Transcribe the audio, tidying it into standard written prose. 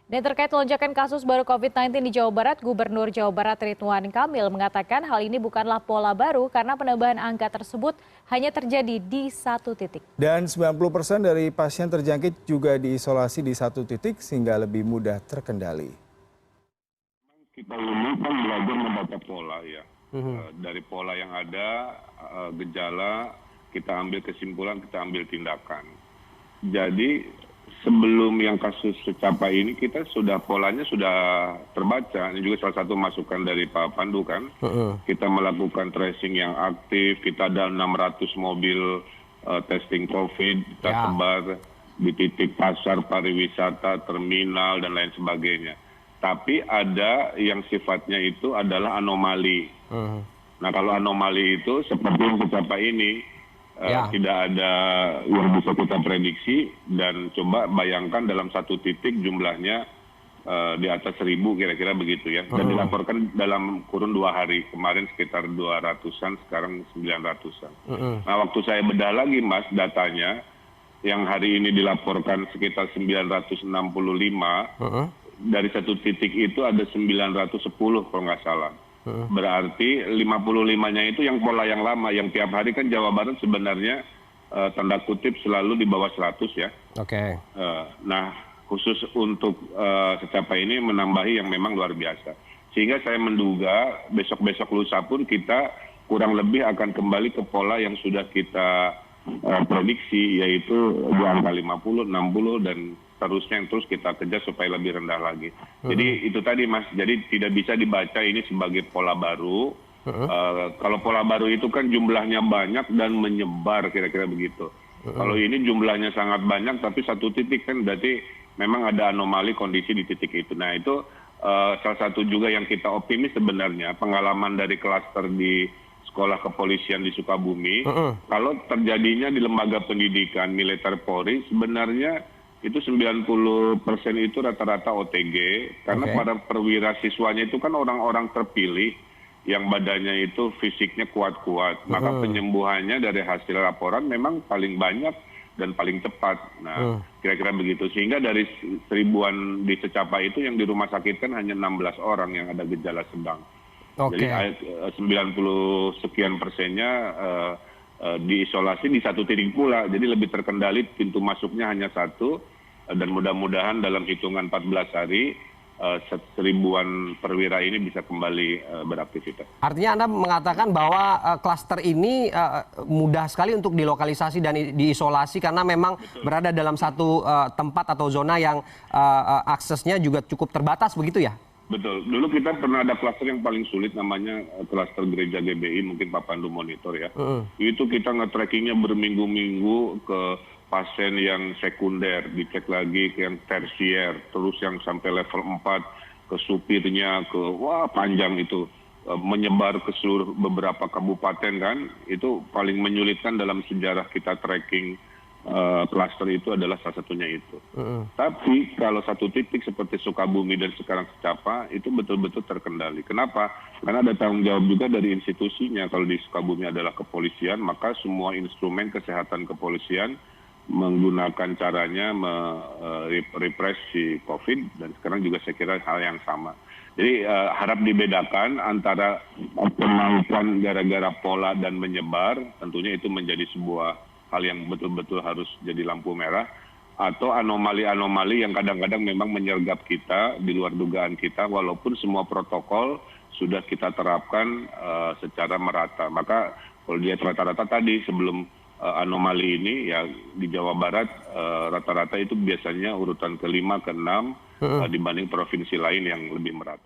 Dan terkait lonjakan kasus baru COVID-19 di Jawa Barat, Gubernur Jawa Barat Ridwan Kamil mengatakan hal ini bukanlah pola baru karena penambahan angka tersebut hanya terjadi di satu titik. Dan 90% dari pasien terjangkit juga diisolasi di satu titik sehingga lebih mudah terkendali. Kita ini kan belajar membaca pola ya. Dari pola yang ada, gejala, kita ambil kesimpulan, kita ambil tindakan. Jadi sebelum yang kasus secapai ini kita polanya sudah terbaca. Ini juga salah satu masukan dari Pak Pandu kan. Kita melakukan tracing yang aktif, kita ada 600 mobil testing COVID, kita sebar di titik pasar, pariwisata, terminal dan lain sebagainya. Tapi ada yang sifatnya itu adalah anomali. Nah kalau anomali itu seperti yang secapai ini, tidak ada yang bisa kita prediksi, dan coba bayangkan dalam satu titik jumlahnya di atas 1.000 kira-kira begitu ya, dan dilaporkan dalam kurun 2 hari, kemarin sekitar 200-an, sekarang 900-an. Nah waktu saya bedah lagi Mas datanya, yang hari ini dilaporkan sekitar 965, dari satu titik itu ada 910 kalau nggak salah. Berarti 55-nya itu yang pola yang lama, yang tiap hari kan Jawa Barat sebenarnya tanda kutip selalu di bawah 100 ya. Nah khusus untuk secapai ini menambahi yang memang luar biasa. Sehingga saya menduga besok-besok lusa pun kita kurang lebih akan kembali ke pola yang sudah kita prediksi, yaitu di angka 50, 60 dan terusnya yang terus kita kejar supaya lebih rendah lagi. Jadi itu tadi Mas, jadi tidak bisa dibaca ini sebagai pola baru. Kalau pola baru itu kan jumlahnya banyak dan menyebar kira-kira begitu. Kalau ini jumlahnya sangat banyak tapi satu titik kan berarti memang ada anomali kondisi di titik itu. Nah itu salah satu juga yang kita optimis sebenarnya, pengalaman dari klaster di sekolah kepolisian di Sukabumi. Kalau terjadinya di lembaga pendidikan militer Polri sebenarnya itu 90% itu rata-rata OTG, karena para perwira siswanya itu kan orang-orang terpilih yang badannya itu fisiknya kuat-kuat, maka penyembuhannya dari hasil laporan memang paling banyak dan paling cepat. Nah kira-kira begitu, sehingga dari 1000-an di secapai itu yang di rumah sakit kan hanya 16 orang yang ada gejala sedang. Jadi 90 sekian persennya diisolasi di satu titik pula, jadi lebih terkendali, pintu masuknya hanya satu, dan mudah-mudahan dalam hitungan 14 hari 1000-an perwira ini bisa kembali beraktivitas. Artinya Anda mengatakan bahwa klaster ini mudah sekali untuk dilokalisasi dan diisolasi karena memang berada dalam satu tempat atau zona yang aksesnya juga cukup terbatas begitu ya? Betul. Dulu kita pernah ada klaster yang paling sulit, namanya klaster gereja GBI, mungkin Pak Pandu monitor ya. Itu kita nge-trackingnya berminggu-minggu ke pasien yang sekunder, dicek lagi ke yang tersier, terus yang sampai level 4, ke supirnya, panjang itu. Menyebar ke seluruh beberapa kabupaten kan, itu paling menyulitkan dalam sejarah kita tracking. Klaster itu adalah salah satunya itu. Tapi kalau satu titik seperti Sukabumi dan sekarang Secapa itu betul-betul terkendali. Kenapa? Karena ada tanggung jawab juga dari institusinya. Kalau di Sukabumi adalah kepolisian, maka semua instrumen kesehatan kepolisian menggunakan caranya merepresi COVID, dan sekarang juga saya kira hal yang sama. Jadi harap dibedakan antara penampuan gara-gara pola dan menyebar, tentunya itu menjadi sebuah hal yang betul-betul harus jadi lampu merah, atau anomali-anomali yang kadang-kadang memang menyergap kita di luar dugaan kita, walaupun semua protokol sudah kita terapkan secara merata. Maka kalau dia rata-rata tadi sebelum anomali ini ya di Jawa Barat rata-rata itu biasanya urutan ke-5, ke-6 dibanding provinsi lain yang lebih merata.